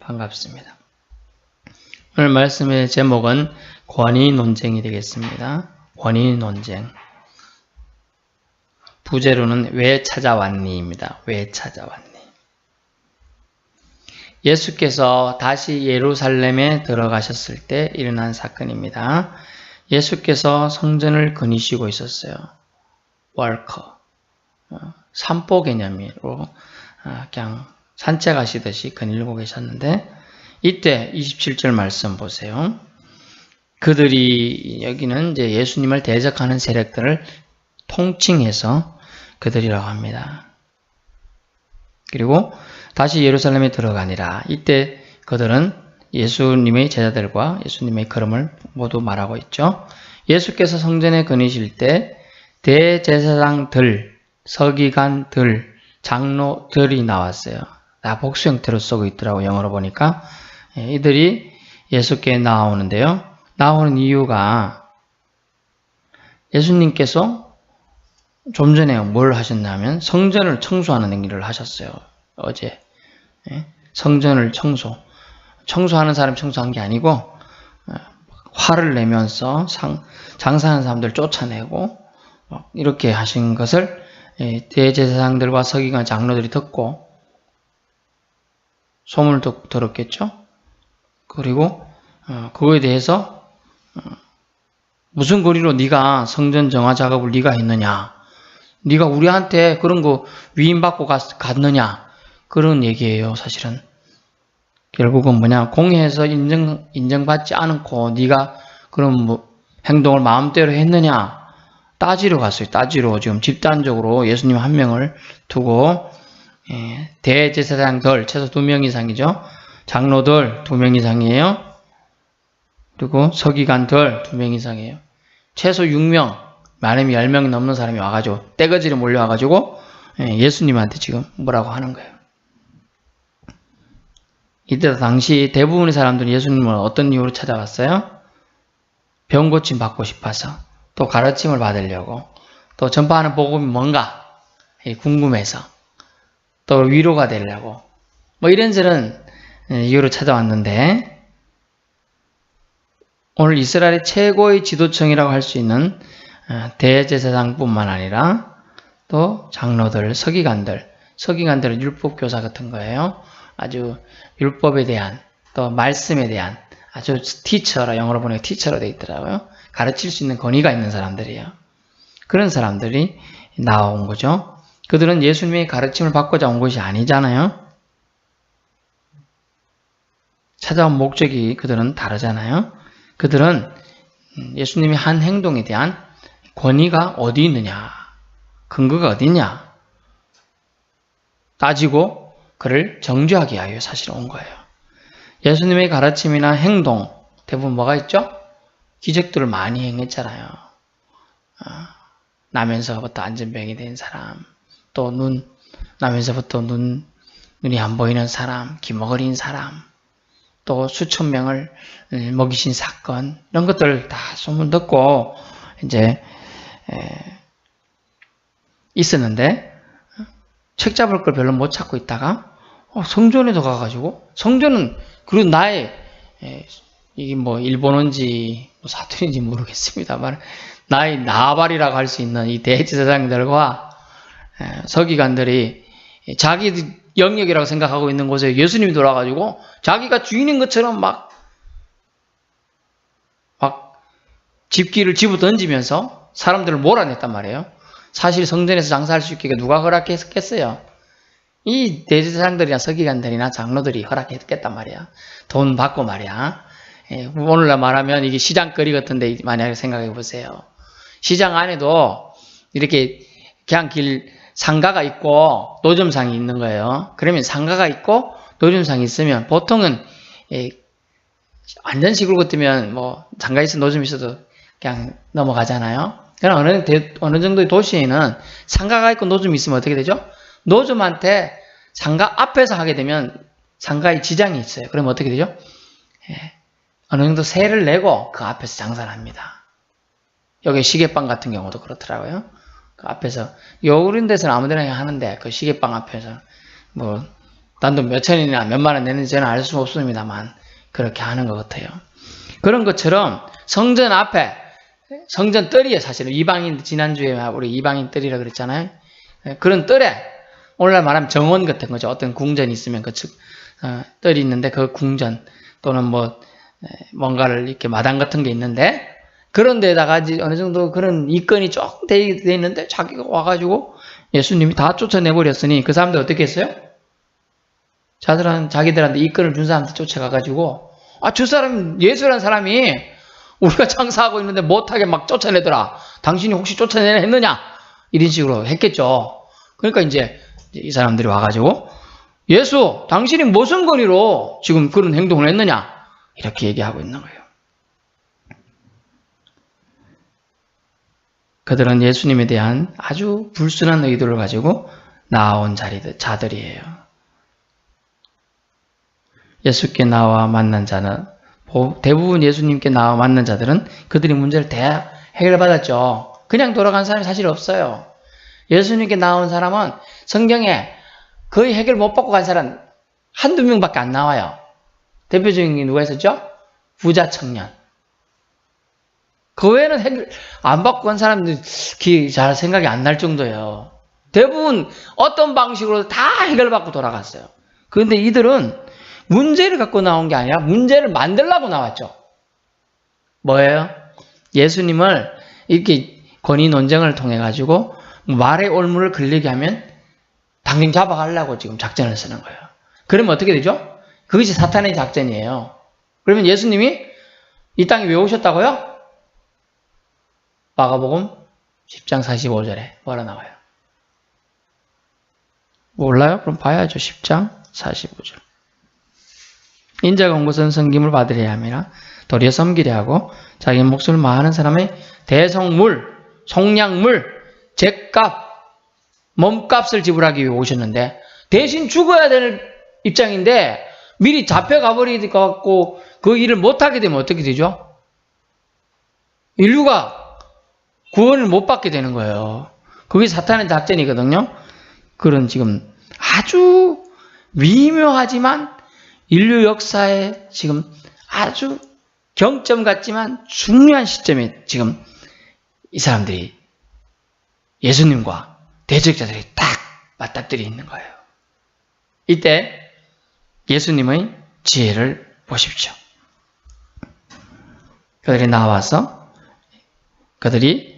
반갑습니다. 오늘 말씀의 제목은 권위 논쟁이 되겠습니다. 권위 논쟁. 부제로는 왜 찾아왔니입니다. 왜 찾아왔니? 예수께서 다시 예루살렘에 들어가셨을 때 일어난 사건입니다. 예수께서 성전을 거니시고 있었어요. 월커. 산보 개념으로 그냥 산책하시듯이 거닐고 계셨는데 이때 27절 말씀 보세요. 그들이 여기는 이제 예수님을 대적하는 세력들을 통칭해서 그들이라고 합니다. 그리고 다시 예루살렘에 들어가니라. 이때 그들은 예수님의 제자들과 예수님의 걸음을 모두 말하고 있죠. 예수께서 성전에 거니실 때 대제사장들, 서기관들, 장로들이 나왔어요. 다 복수 형태로 쓰고 있더라고요. 영어로 보니까. 이들이 예수께 나오는데요. 나오는 이유가 예수님께서 좀 전에 뭘 하셨냐면 성전을 청소하는 일을 하셨어요. 어제. 성전을 청소하는 사람이 청소한 게 아니고 화를 내면서 장사하는 사람들 쫓아내고 이렇게 하신 것을 대제사장들과 서기관 장로들이 듣고 소문을 들었겠죠. 그리고 그거에 대해서 무슨 권리로 네가 성전 정화 작업을 네가 했느냐, 네가 우리한테 그런 거 위임받고 갔느냐, 그런 얘기예요. 사실은 결국은 뭐냐, 공회에서 인정받지 않고 네가 그런 행동을 마음대로 했느냐 따지러 갔어요. 따지러 지금 집단적으로 예수님 한 명을 두고 대제사장들 최소 2명 이상이죠. 장로들 2명 이상이에요. 그리고 서기관들 2명 이상이에요. 최소 6명, 많으면 10명이 넘는 사람이 와가지고 떼거지로 몰려와가지고 예수님한테 지금 뭐라고 하는 거예요. 이때 당시 대부분의 사람들은 예수님을 어떤 이유로 찾아왔어요? 병 고침 받고 싶어서, 또 가르침을 받으려고, 또 전파하는 복음이 뭔가 궁금해서, 또 위로가 되려고, 뭐 이런저런 이유로 찾아왔는데, 오늘 이스라엘의 최고의 지도층이라고 할 수 있는 대제사장뿐만 아니라 또 장로들, 서기관들은 율법교사 같은 거예요. 아주 율법에 대한, 또 말씀에 대한 아주 티처라, 영어로 보면 티처로 되어 있더라고요. 가르칠 수 있는 권위가 있는 사람들이에요. 그런 사람들이 나온 거죠. 그들은 예수님의 가르침을 받고자 온 것이 아니잖아요. 찾아온 목적이 그들은 다르잖아요. 그들은 예수님의 한 행동에 대한 권위가 어디 있느냐, 근거가 어디냐 따지고 그를 정죄하기 위하여 사실 온 거예요. 예수님의 가르침이나 행동 대부분 뭐가 있죠? 기적들을 많이 행했잖아요. 나면서부터 안전병이 된 사람, 또 나면서부터 눈이 안 보이는 사람, 기머거린 사람, 또 수천 명을 먹이신 사건, 이런 것들 다 소문 듣고 이제 있었는데 책 잡을 걸 별로 못 찾고 있다가 성전에도 가가지고, 성전은 그리고 나의 이게 뭐 일본어인지 사투리인지 모르겠습니다만 나의 나발이라고 할 수 있는 이 대제사장들과 서기관들이 자기 영역이라고 생각하고 있는 곳에 예수님이 돌아가지고 자기가 주인인 것처럼 막 집기를 집어 던지면서 사람들을 몰아냈단 말이에요. 사실 성전에서 장사할 수 있게 누가 허락했겠어요? 이 대제사장들이나 서기관들이나 장로들이 허락했겠단 말이야. 돈 받고 말이야. 오늘날 말하면 이게 시장거리 같은데 만약에 생각해 보세요. 시장 안에도 이렇게 그냥 상가가 있고 노점상이 있는 거예요. 그러면 상가가 있고 노점상이 있으면 보통은 완전 시골 같으면 뭐 상가 있어 노점이 있어도 그냥 넘어가잖아요. 그러나 어느 정도의 도시에는 상가가 있고 노점이 있으면 어떻게 되죠? 노점한테 상가 앞에서 하게 되면 상가에 지장이 있어요. 그러면 어떻게 되죠? 어느 정도 세를 내고 그 앞에서 장사를 합니다. 여기 시계방 같은 경우도 그렇더라고요. 그 앞에서, 요런 데서는 아무 데나 하는데 그 시계방 앞에서 뭐 단돈 몇천 원이나 몇만 원 내는지 저는 알 수 없습니다만 그렇게 하는 것 같아요. 그런 것처럼 성전 앞에 성전 뜰이에요. 사실은 이방인 지난주에 우리 이방인 뜰이라 그랬잖아요. 그런 뜰에 오늘날 말하면 정원 같은 거죠. 어떤 궁전이 있으면 그 뜰이 있는데 그 궁전 또는 뭐 뭔가를 이렇게 마당 같은 게 있는데 그런 데다가 이제 어느 정도 그런 이건이 조금 돼 있는데 자기가 와가지고 예수님이 다 쫓아내버렸으니 그 사람들 어떻게 했어요? 자기들한테 이건을 준 사람한테 쫓아가가지고 저 사람 예수라는 사람이 우리가 장사하고 있는데 못하게 막 쫓아내더라. 당신이 혹시 쫓아내느냐? 이런 식으로 했겠죠. 그러니까 이제 이 사람들이 와가지고 예수, 당신이 무슨 권위로 지금 그런 행동을 했느냐? 이렇게 얘기하고 있는 거예요. 그들은 예수님에 대한 아주 불순한 의도를 가지고 나온 자들이에요. 예수께 나와 만난 자는 대부분 예수님께 나와 만난 자들은 그들이 문제를 다 해결받았죠. 그냥 돌아간 사람이 사실 없어요. 예수님께 나온 사람은 성경에 거의 해결 못 받고 간 사람 한두 명밖에 안 나와요. 대표적인 게 누가 있었죠? 부자 청년. 그 외에는 해결 안 받고 간 사람들 잘 생각이 안 날 정도예요. 대부분 어떤 방식으로 다 해결받고 돌아갔어요. 그런데 이들은 문제를 갖고 나온 게 아니라 문제를 만들려고 나왔죠. 뭐예요? 예수님을 이렇게 권위 논쟁을 통해 가지고 말의 올무를 걸리게 하면 당장 잡아가려고 지금 작전을 쓰는 거예요. 그러면 어떻게 되죠? 그것이 사탄의 작전이에요. 그러면 예수님이 이 땅에 왜 오셨다고요? 마가복음 10장 45절에 뭐라 나와요? 몰라요? 그럼 봐야죠. 10장 45절. 인자가 온 것은 섬김을 받으려 함이라 도리어 섬기려 하고 자기 목숨을 많은 사람의 대성물, 속량물, 죗값, 몸값을 지불하기 위해 오셨는데 대신 죽어야 되는 입장인데 미리 잡혀가 버리고 그 일을 못하게 되면 어떻게 되죠? 인류가 구원을 못 받게 되는 거예요. 그게 사탄의 작전이거든요. 그런 지금 아주 미묘하지만 인류 역사에 지금 아주 경점 같지만 중요한 시점에 지금 이 사람들이 예수님과 대적자들이 딱 맞닥뜨려 있는 거예요. 이때 예수님의 지혜를 보십시오. 그들이 나와서 그들이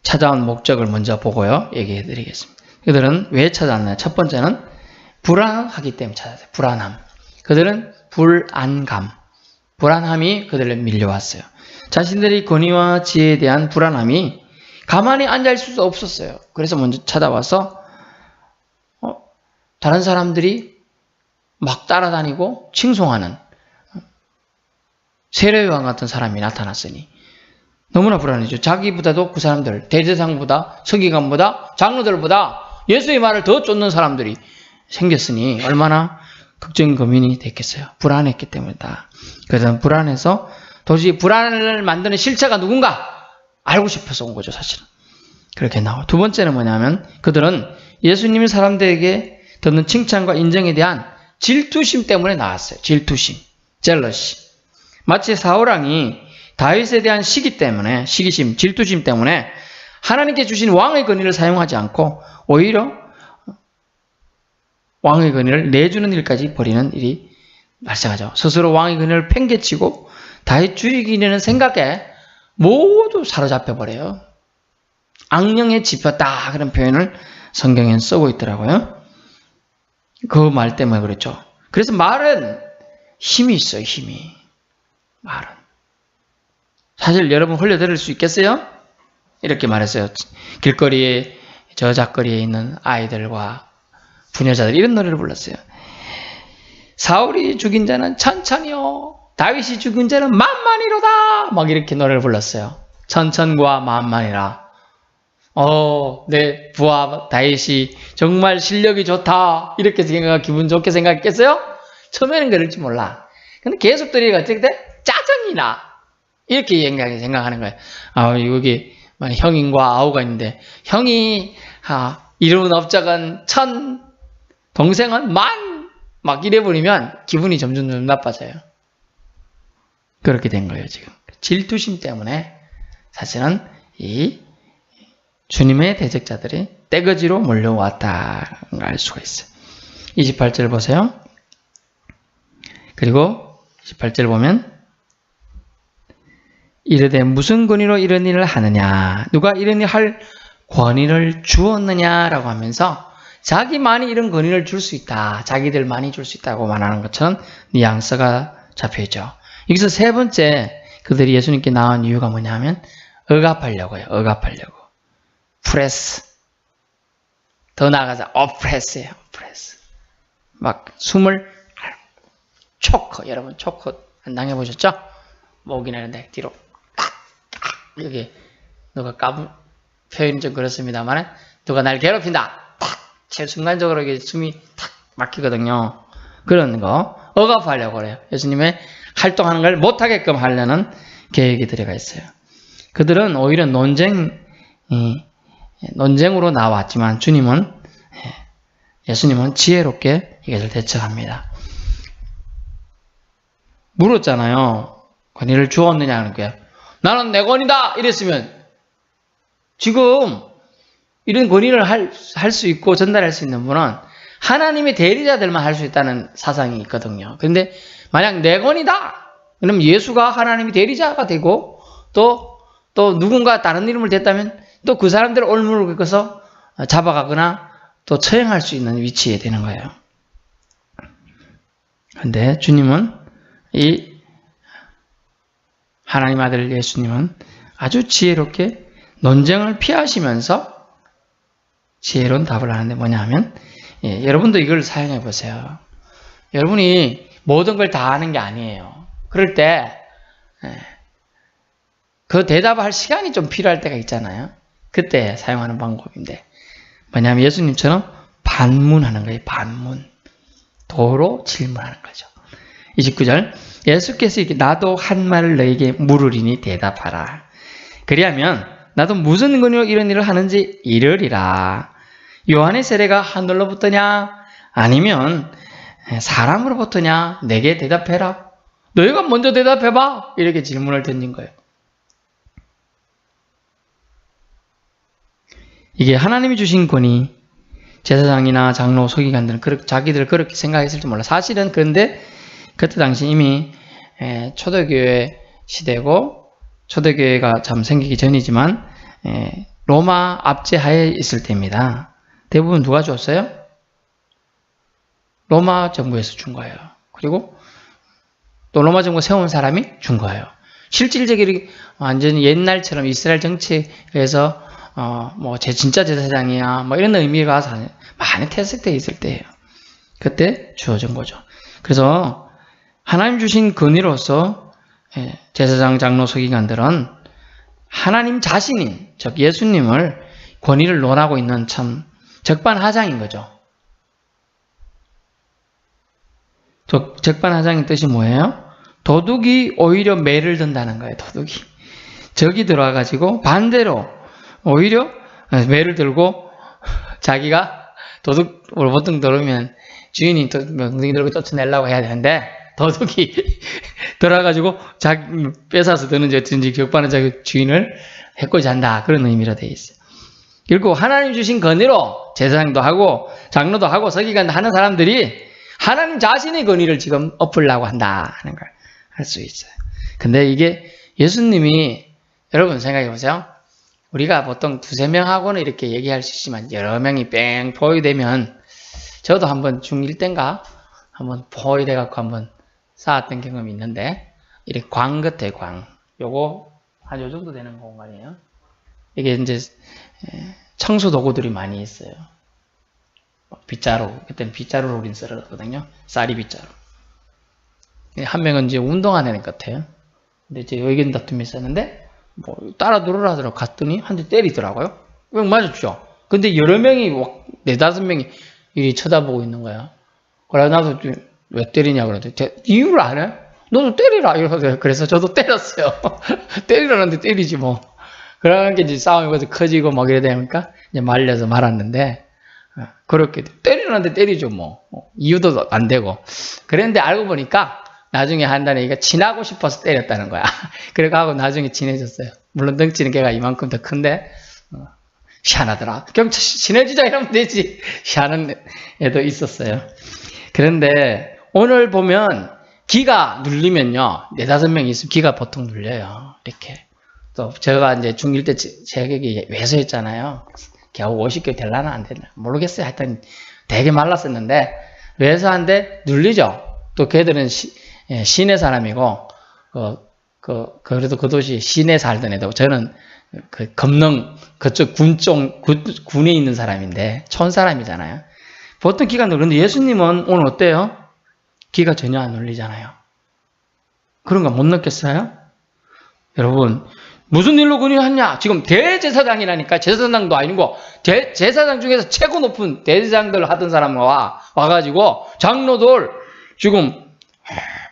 찾아온 목적을 먼저 보고요. 얘기해 드리겠습니다. 그들은 왜 찾아왔나요? 첫 번째는 불안하기 때문에 찾아왔어요. 불안함. 그들은 불안함이 그들을 밀려왔어요. 자신들의 권위와 지혜에 대한 불안함이 가만히 앉아 있을 수 없었어요. 그래서 먼저 찾아와서 다른 사람들이 막 따라다니고 칭송하는 세례요한 같은 사람이 나타났으니 너무나 불안해죠. 자기보다도 그 사람들, 대제사장보다, 서기관보다, 장로들보다 예수의 말을 더 쫓는 사람들이 생겼으니 얼마나 걱정 고민이 됐겠어요. 불안했기 때문이다. 그래서 불안해서 도저히 불안을 만드는 실체가 누군가 알고 싶어서 온 거죠, 사실은. 그렇게 나와. 두 번째는 뭐냐면 그들은 예수님이 사람들에게 듣는 칭찬과 인정에 대한 질투심 때문에 나왔어요. 질투심, 젤러시. 마치 사울왕이 다윗에 대한 시기심, 질투심 때문에 하나님께 주신 왕의 권위를 사용하지 않고 오히려 왕의 권위를 내주는 일까지 벌이는 일이 발생하죠. 스스로 왕의 권위를 팽개치고 다윗 죽이려는 생각에 모두 사로잡혀 버려요. 악령에 집혔다 그런 표현을 성경에는 쓰고 있더라고요. 그 말 때문에 그렇죠. 그래서 말은 힘이 있어요. 힘이. 말은. 사실 여러분 흘려들을 수 있겠어요? 이렇게 말했어요. 길거리에 저작거리에 있는 아이들과 부녀자들 이런 노래를 불렀어요. 사울이 죽인 자는 천천히요. 다윗이 죽인 자는 만만이로다. 막 이렇게 노래를 불렀어요. 천천과 만만이라. 내 부하 다윗이 정말 실력이 좋다. 이렇게 기분 좋게 생각했겠어요? 처음에는 그럴지 몰라. 근데 계속 들으니까 어떻게 돼? 짜증이 나. 이렇게 생각하는 거예요. 여기 형인과 아우가 있는데 형이 이름은 업적은 천, 동생은 만 막 이래버리면 기분이 점점 나빠져요. 그렇게 된 거예요, 지금. 질투심 때문에 사실은 이 주님의 대적자들이 떼거지로 몰려왔다는 걸 알 수가 있어요. 28절 보세요. 그리고 28절 보면 이르되 무슨 권위로 이런 일을 하느냐, 누가 이런 일 할 권위를 주었느냐라고 하면서 자기만이 이런 권위를 줄 수 있다, 자기들 많이 줄 수 있다고 말하는 것처럼 뉘앙스가 잡혀있죠. 여기서 세 번째 그들이 예수님께 나온 이유가 뭐냐면 억압하려고요. 억압하려고. 프레스. 더 나아가서 어프레스예요. 어프레스. 막 숨을 초크. 여러분 초크 안 당해보셨죠? 목이나 이런 데 뒤로 여기 누가 표현이 좀 그렇습니다만 누가 날 괴롭힌다. 제일 순간적으로 이게 숨이 탁 막히거든요. 그런 거 억압하려고 그래요. 예수님의 활동하는 걸 못하게끔 하려는 계획이 들어가 있어요. 그들은 오히려 논쟁으로 나왔지만 예수님은 지혜롭게 이것을 대처합니다. 물었잖아요. 권위를 주었느냐는 거예요. 나는 내 권위다 이랬으면 지금 이런 권위를 할 수 있고 전달할 수 있는 분은 하나님의 대리자들만 할 수 있다는 사상이 있거든요. 그런데 만약 내 권위다 그러면 예수가 하나님의 대리자가 되고 또 누군가 다른 이름을 댔다면 또 그 사람들을 올무를 겪어서 잡아가거나 또 처형할 수 있는 위치에 되는 거예요. 그런데 주님은 이 하나님 아들 예수님은 아주 지혜롭게 논쟁을 피하시면서 지혜로운 답을 하는데 뭐냐 하면 여러분도 이걸 사용해 보세요. 여러분이 모든 걸 다 아는 게 아니에요. 그럴 때 그 대답할 시간이 좀 필요할 때가 있잖아요. 그때 사용하는 방법인데 뭐냐면 예수님처럼 반문하는 거예요. 반문. 도로 질문하는 거죠. 29절 예수께서 이렇게 나도 한 말을 너에게 물으리니 대답하라. 그리하면 나도 무슨 권위로 이런 일을 하는지 이르리라. 요한의 세례가 하늘로부터냐 아니면 사람으로부터냐 내게 대답해라. 너희가 먼저 대답해봐. 이렇게 질문을 던진 거예요. 이게 하나님이 주신 권위, 제사장이나 장로, 서기관들은 자기들 그렇게 생각했을지 몰라. 사실은 그런데 그때 당시 이미 초대교회 시대고 초대교회가 참 생기기 전이지만 로마 압제하에 있을 때입니다. 대부분 누가 줬어요? 로마 정부에서 준 거예요. 그리고 또 로마 정부 세운 사람이 준 거예요. 실질적으로 완전히 옛날처럼 이스라엘 정책에서 진짜 제사장이야 이런 의미가 많이 퇴색되어 있을 때예요. 그때 주어진 거죠. 그래서 하나님 주신 권위로서 제사장, 장로, 서기관들은 하나님 자신인 즉 예수님을 권위를 논하고 있는 참 적반하장인 거죠. 적반하장의 뜻이 뭐예요? 도둑이 오히려 매를 든다는 거예요. 도둑이 적이 들어와가지고 반대로 오히려 매를 들고 자기가 도둑으로 보통 들어오면 주인이 엉덩이 들고 쫓아내려고 해야 되는데 도둑이 들어와가지고 자기 뺏어서 드는지 어쩐지 격반은 자기 주인을 해코지 한다. 그런 의미로 되어 있어요. 그리고 하나님 주신 권위로 제사장도 하고 장로도 하고 서기관도 하는 사람들이 하나님 자신의 권위를 지금 엎으려고 한다 하는 걸 알 수 있어요. 근데 이게 예수님이 여러분 생각해 보세요. 우리가 보통 두세 명하고는 이렇게 얘기할 수 있지만 여러 명이 뺑 포위되면 저도 한번 중1 때인가 한번 포위돼갖고 한번 쌓았던 경험이 있는데 이렇게 광 같아요. 광. 요거 한 요 정도 되는 공간이에요. 이게 이제 청소 도구들이 많이 있어요. 빗자루. 그때는 빗자루로 우린 썰었거든요. 쌀이 빗자루. 한 명은 이제 운동하는 애 같아요. 근데 이제 의견 다툼이 있었는데 따라 누르라 하더라고 갔더니 한 대 때리더라고요. 왜 맞았죠? 근데 여러 명이 네다섯 명이 이리 쳐다보고 있는 거야. 그래서 나도 왜 때리냐 그러더니 이유를 안 해? 너도 때리라 이러더라고요. 그래서 저도 때렸어요. 때리라는데 때리지 뭐. 그러는 게 이제 싸움이 커지고 막 이래 되니까 이제 말려서 말았는데 그렇게 때리는데 때리죠 뭐. 이유도 안 되고. 그랬는데 알고 보니까 나중에 한다는 얘기가 친하고 싶어서 때렸다는 거야. 그래가지고 나중에 친해졌어요. 물론 덩치는 걔가 이만큼 더 큰데 희한하더라. 그럼 친해지자 이러면 되지. 희한한 애도 있었어요. 그런데 오늘 보면 기가 눌리면요. 4-5명 있으면 기가 보통 눌려요. 이렇게. 또 제가 이제 중1 때 체격이 왜소했잖아요. 겨우 50kg 될라나 안 되나 모르겠어요. 하여튼 되게 말랐었는데 왜소한데 눌리죠. 또 걔들은 시내 사람이고 그래도 그 도시 시내 살던 애도 저는 그 금능 그쪽 군에 있는 사람인데 촌 사람이잖아요. 보통 기가 눌리는데 예수님은 오늘 어때요? 기가 전혀 안 눌리잖아요. 그런 거 못 느꼈어요? 여러분 무슨 일로 근육하냐? 지금 대제사장이라니까. 제사장도 아니고 제사장 중에서 최고 높은 대제사장들 하던 사람 와가지고 장로들 지금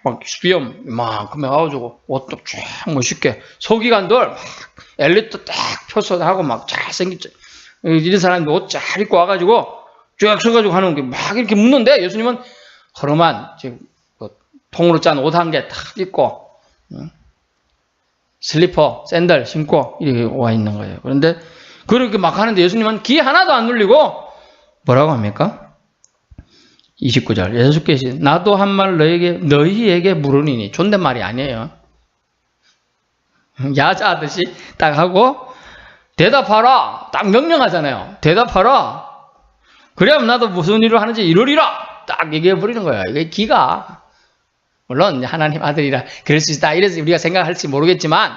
막 수염 이만큼 해가지고 옷도 쫙 멋있게 서기관들 막 엘리트 딱 펴서 하고 막 잘생긴 이런 사람들 옷 잘 입고 와가지고 쫙 서가지고 하는 게 막 이렇게 묻는데 예수님은 허름한 지금 통으로 짠 옷 한 개 탁 입고 슬리퍼, 샌들 신고 이렇게 와 있는 거예요. 그런데 그렇게 막 하는데 예수님은 기 하나도 안 눌리고 뭐라고 합니까? 29절 예수께서 나도 한 말 너희에게 물으리니 존댓말이 아니에요. 야자하듯이 딱 하고 대답하라 딱 명령하잖아요. 대답하라 그래야 나도 무슨 일을 하는지 이루리라 딱 얘기해 버리는 거예요. 이게 기가 물론 하나님 아들이라 그럴 수 있다 이래서 우리가 생각할지 모르겠지만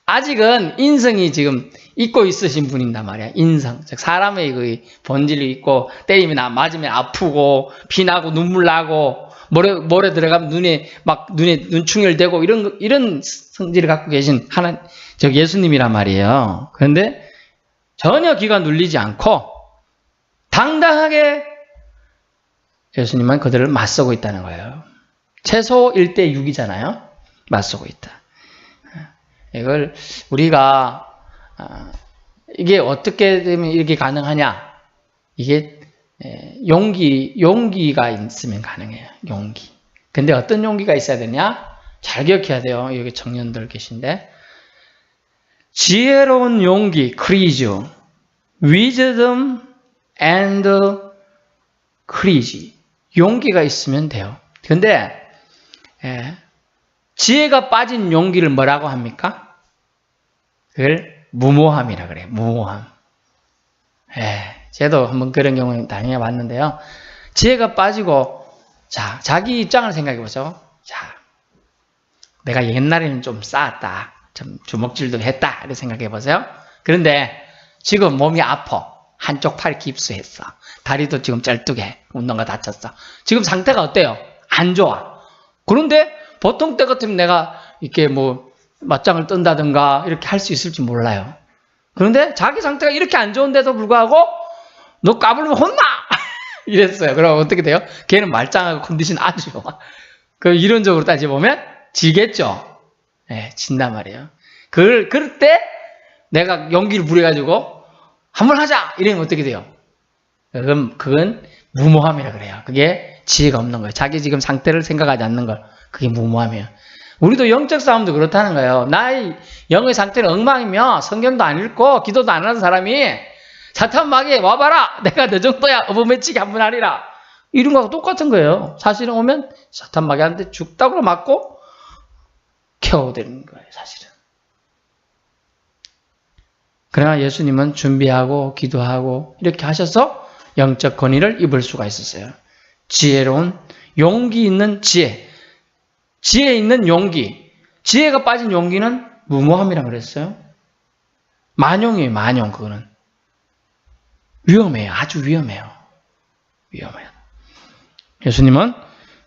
아직은 인성이 지금 있고 있으신 분인단 말이야. 인성 즉 사람의 그 본질이 있고 때리면 맞으면 아프고 피나고 눈물 나고 모래 들어가면 눈에 눈충혈되고 이런 성질을 갖고 계신 예수님이란 말이에요. 그런데 전혀 기가 눌리지 않고 당당하게 예수님은 그들을 맞서고 있다는 거예요. 최소 1대6이잖아요. 맞서고 있다. 이걸 우리가 이게 어떻게 되면 이렇게 가능하냐? 이게 용기가 있으면 가능해요. 용기. 근데 어떤 용기가 있어야 되냐? 잘 기억해야 돼요. 여기 청년들 계신데 지혜로운 용기, courage, wisdom and courage. 용기가 있으면 돼요. 근데 지혜가 빠진 용기를 뭐라고 합니까? 그걸 무모함이라 그래요. 무모함. 저도 한번 그런 경우 당해 봤는데요. 지혜가 빠지고 자기 입장을 생각해 보죠. 내가 옛날에는 좀 쌓았다. 좀 주먹질도 했다. 이렇게 생각해 보세요. 그런데 지금 몸이 아파. 한쪽 팔이 깁스했어. 다리도 지금 쩔뚝해. 운동가 다쳤어. 지금 상태가 어때요? 안 좋아. 그런데 보통 때 같으면 내가 이렇게 맞짱을 뜬다든가 이렇게 할 수 있을지 몰라요. 그런데 자기 상태가 이렇게 안 좋은데도 불구하고 너 까불면 혼나! 이랬어요. 그럼 어떻게 돼요? 걔는 말짱하고 컨디션 아주 좋아. 그 이론적으로 따져보면 지겠죠? 진단 말이에요. 그럴 때 내가 용기를 부려가지고 한번 하자! 이러면 어떻게 돼요? 그건 무모함이라 그래요. 그게 지혜가 없는 거예요. 자기 지금 상태를 생각하지 않는 걸. 그게 무모함이에요. 우리도 영적 싸움도 그렇다는 거예요. 나의 영의 상태는 엉망이며 성경도 안 읽고 기도도 안 하는 사람이 사탄 마귀에 와봐라. 내가 너 정도야. 어부매치기 한번 하리라. 이런 거하고 똑같은 거예요. 사실은 오면 사탄 마귀한테 죽다고 맞고 켜오되는 거예요. 사실은. 그러나 예수님은 준비하고 기도하고 이렇게 하셔서 영적 권위를 입을 수가 있었어요. 지혜로운 용기 있는 지혜. 지혜 있는 용기. 지혜가 빠진 용기는 무모함이라고 그랬어요. 만용이에요. 만용. 그거는. 위험해요. 아주 위험해요. 위험해요. 예수님은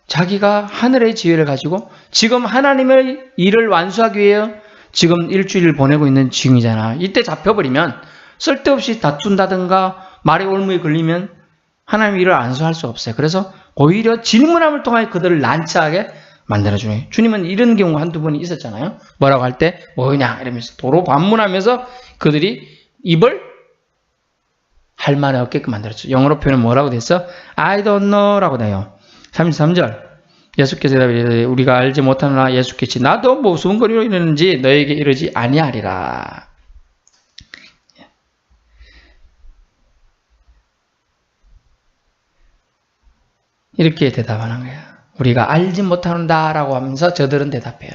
자기가 하늘의 지혜를 가지고 지금 하나님의 일을 완수하기 위해 지금 일주일을 보내고 있는 중이잖아. 이때 잡혀버리면 쓸데없이 다툰다든가 말에 올무에 걸리면 하나님의 일을 완수할 수 없어요. 그래서 오히려 질문함을 통하여 그들을 난처하게 만들어주네. 주님은 이런 경우 한두 번이 있었잖아요. 뭐라고 할 때 뭐냐 이러면서 도로 반문하면서 그들이 입을 할 말이 없게끔 만들었죠. 영어로 표현은 뭐라고 됐어? I don't know 라고 돼요. 33절. 예수께서 대답하시되 우리가 알지 못하노라. 예수께서 나도 뭐 수군거리로 이르는지 너에게 이르지 아니하리라. 이렇게 대답하는 거야. 우리가 알지 못한다라고 하면서 저들은 대답해요.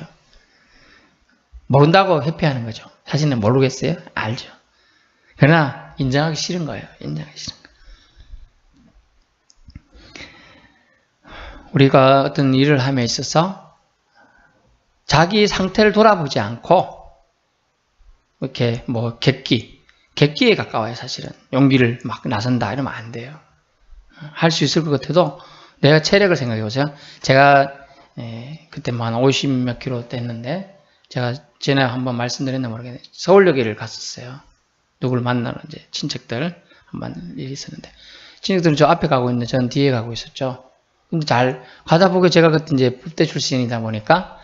모른다고 회피하는 거죠. 자신은 모르겠어요? 알죠. 그러나 인정하기 싫은 거예요. 인정하기 싫은 거. 우리가 어떤 일을 함에 있어서 자기 상태를 돌아보지 않고 이렇게 뭐 객기에 가까워요. 사실은 용기를 막 나선다 이러면 안 돼요. 할 수 있을 것 같아도 내가 체력을 생각해 보세요. 제가 그때 한 50몇 킬로 됐는데 제가 전에 한번 말씀드렸나 모르겠는데 서울역에를 갔었어요. 누구를 만나러 이제 친척들 한번 일이 있었는데 친척들은 저 앞에 가고 있는데 저는 뒤에 가고 있었죠. 근데 잘 가다 보게 제가 그때 이제 부대 출신이다 보니까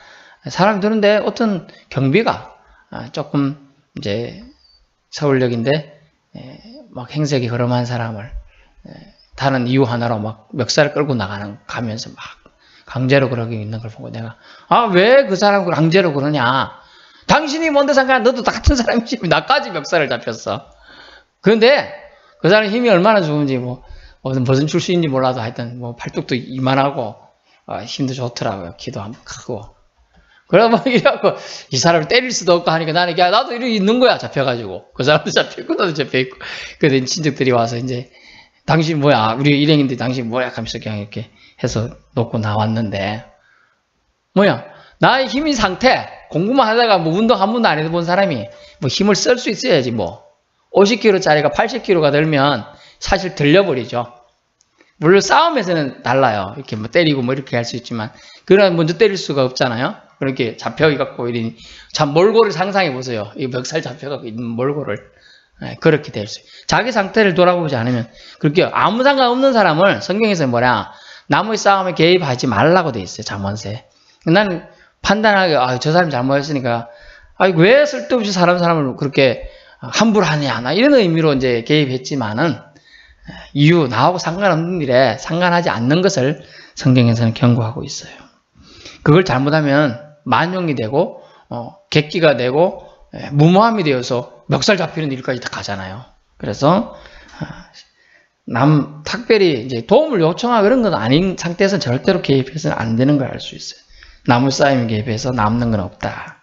사람이 드는데 어떤 경비가 조금 이제 서울역인데 막 행색이 흐름한 사람을 다른 이유 하나로 막 멱살을 끌고 가면서 막 강제로 그러고 있는 걸 보고 내가 왜 그 사람을 강제로 그러냐? 당신이 뭔데 상관이야? 너도 같은 사람이지. 나까지 멱살을 잡혔어. 그런데 그 사람 힘이 얼마나 좋은지 무슨 출신인지 몰라도 하여튼 팔뚝도 이만하고 힘도 좋더라고요. 키도 크고. 그러고 이래갖고 이 사람을 때릴 수도 없고 하니까 나는 나도 이러고 있는 거야. 잡혀가지고 그 사람도 잡혀있고 나도 잡혀있고. 그래서 친척들이 와서 이제 당신 뭐야? 우리 일행인데 당신 뭐야? 하면서 그냥 이렇게 해서 놓고 나왔는데 뭐야? 나의 힘인 상태 공부만 하다가 운동 한 번도 안 해본 사람이 힘을 쓸 수 있어야지 50kg짜리가 80kg가 들면 사실 들려버리죠. 물론 싸움에서는 달라요. 이렇게 때리고 이렇게 할 수 있지만 그러나 먼저 때릴 수가 없잖아요. 그렇게 잡혀갖고 이러니 참 몰골을 상상해 보세요. 이 멱살 잡혀갖고 있는 몰골을 그렇게 될 수. 자기 상태를 돌아보지 않으면 그렇게 아무 상관없는 사람을 성경에서 남의 싸움에 개입하지 말라고 돼 있어요. 잠언세. 나는 판단하게 저 사람이 잘못했으니까 왜 쓸데없이 사람을 그렇게 함부로 하냐 나 이런 의미로 이제 개입했지만은 이유 나하고 상관없는 일에 상관하지 않는 것을 성경에서는 경고하고 있어요. 그걸 잘못하면 만용이 되고 객기가 되고 무모함이 되어서 멱살 잡히는 일까지 다 가잖아요. 그래서 특별히 이제 도움을 요청하고 그런 건 아닌 상태에서는 절대로 개입해서는 안 되는 걸 알 수 있어요. 나무 싸움에 개입해서 남는 건 없다.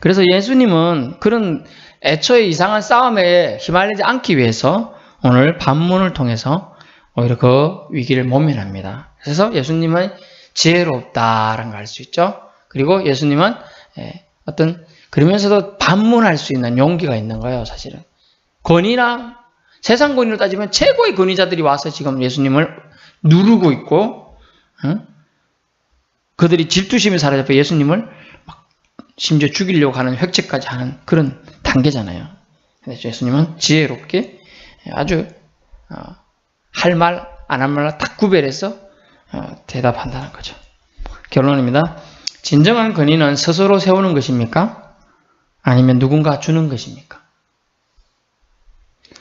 그래서 예수님은 그런 애초에 이상한 싸움에 휘말리지 않기 위해서 오늘 반문을 통해서 오히려 그 위기를 모면합니다. 그래서 예수님은 지혜롭다라는 걸 알 수 있죠. 그리고 예수님은 그러면서도 반문할 수 있는 용기가 있는 거예요. 사실은 권위나 세상 권위로 따지면 최고의 권위자들이 와서 지금 예수님을 누르고 있고 그들이 질투심에 사로잡혀 예수님을 심지어 죽이려고 하는 획책까지 하는 그런 단계잖아요. 그래서 예수님은 지혜롭게 아주 할 말, 안 할 말 딱 구별해서 대답한다는 거죠. 결론입니다. 진정한 권위는 스스로 세우는 것입니까? 아니면 누군가 주는 것입니까?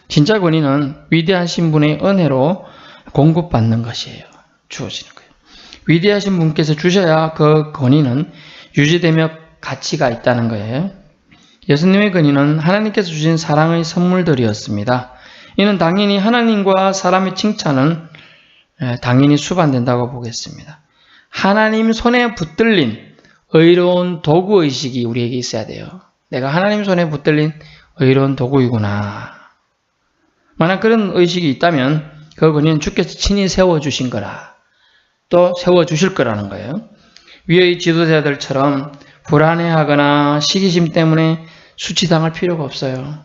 진짜 권위는 위대하신 분의 은혜로 공급받는 것이에요. 주어지는 거예요. 위대하신 분께서 주셔야 그 권위는 유지되며 가치가 있다는 거예요. 예수님의 권위는 하나님께서 주신 사랑의 선물들이었습니다. 이는 당연히 하나님과 사람의 칭찬은 당연히 수반된다고 보겠습니다. 하나님 손에 붙들린 의로운 도구의식이 우리에게 있어야 돼요. 내가 하나님 손에 붙들린 의로운 도구이구나. 만약 그런 의식이 있다면 그 권위는 주께서 친히 세워주신 거라. 또 세워주실 거라는 거예요. 위의 지도자들처럼 불안해하거나 시기심 때문에 수치당할 필요가 없어요.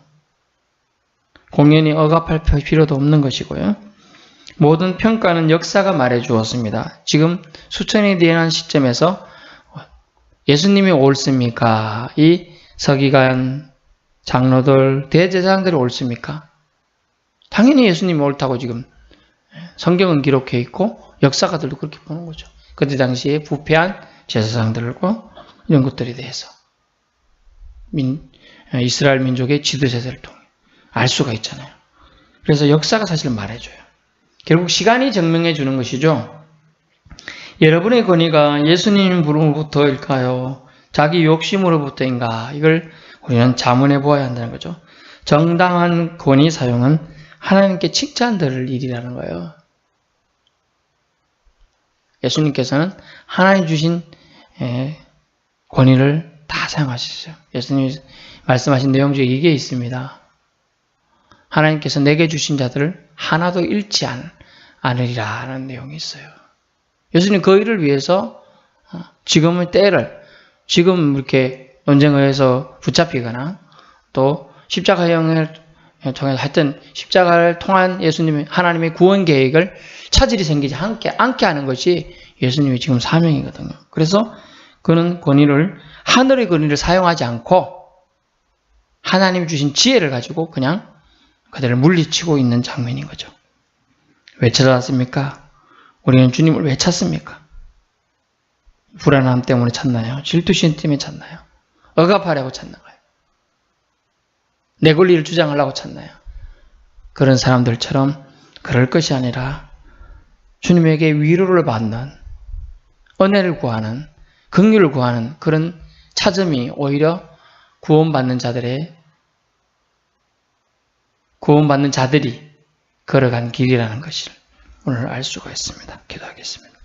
공연히 억압할 필요도 없는 것이고요. 모든 평가는 역사가 말해주었습니다. 지금 수천이 되는 시점에서 예수님이 옳습니까? 이 서기관, 장로들, 대제사장들이 옳습니까? 당연히 예수님이 옳다고 지금 성경은 기록해 있고 역사가들도 그렇게 보는 거죠. 그때 당시에 부패한 제사장들과 이런 것들에 대해서 이스라엘 민족의 지도자들을 통해 알 수가 있잖아요. 그래서 역사가 사실 말해줘요. 결국 시간이 증명해 주는 것이죠. 여러분의 권위가 예수님 부름으로부터일까요? 자기 욕심으로부터인가? 이걸 우리는 자문해 보아야 한다는 거죠. 정당한 권위 사용은 하나님께 칭찬들을 일이라는 거예요. 예수님께서는 하나님 주신 권위를 다 사용하시죠. 예수님이 말씀하신 내용 중에 이게 있습니다. 하나님께서 내게 주신 자들을 하나도 잃지 않으리라 하는 내용이 있어요. 예수님 그 일을 위해서 지금의 때를 지금 이렇게 논쟁에서 붙잡히거나 또 십자가형을 통해서 하여튼 십자가를 통한 예수님의 하나님의 구원 계획을 차질이 생기지 않게 하는 것이 예수님의 지금 사명이거든요. 그래서 그는 권위를 하늘의 권위를 사용하지 않고 하나님이 주신 지혜를 가지고 그냥 그들을 물리치고 있는 장면인 거죠. 왜 찾아왔습니까? 우리는 주님을 왜 찾습니까? 불안함 때문에 찾나요? 질투심 때문에 찾나요? 억압하려고 찾나요? 내 권리를 주장하려고 찾나요? 그런 사람들처럼 그럴 것이 아니라 주님에게 위로를 받는, 은혜를 구하는, 긍휼을 구하는 그런 찾음이 오히려 구원받는 자들이 걸어간 길이라는 것을 오늘 알 수가 있습니다. 기도하겠습니다.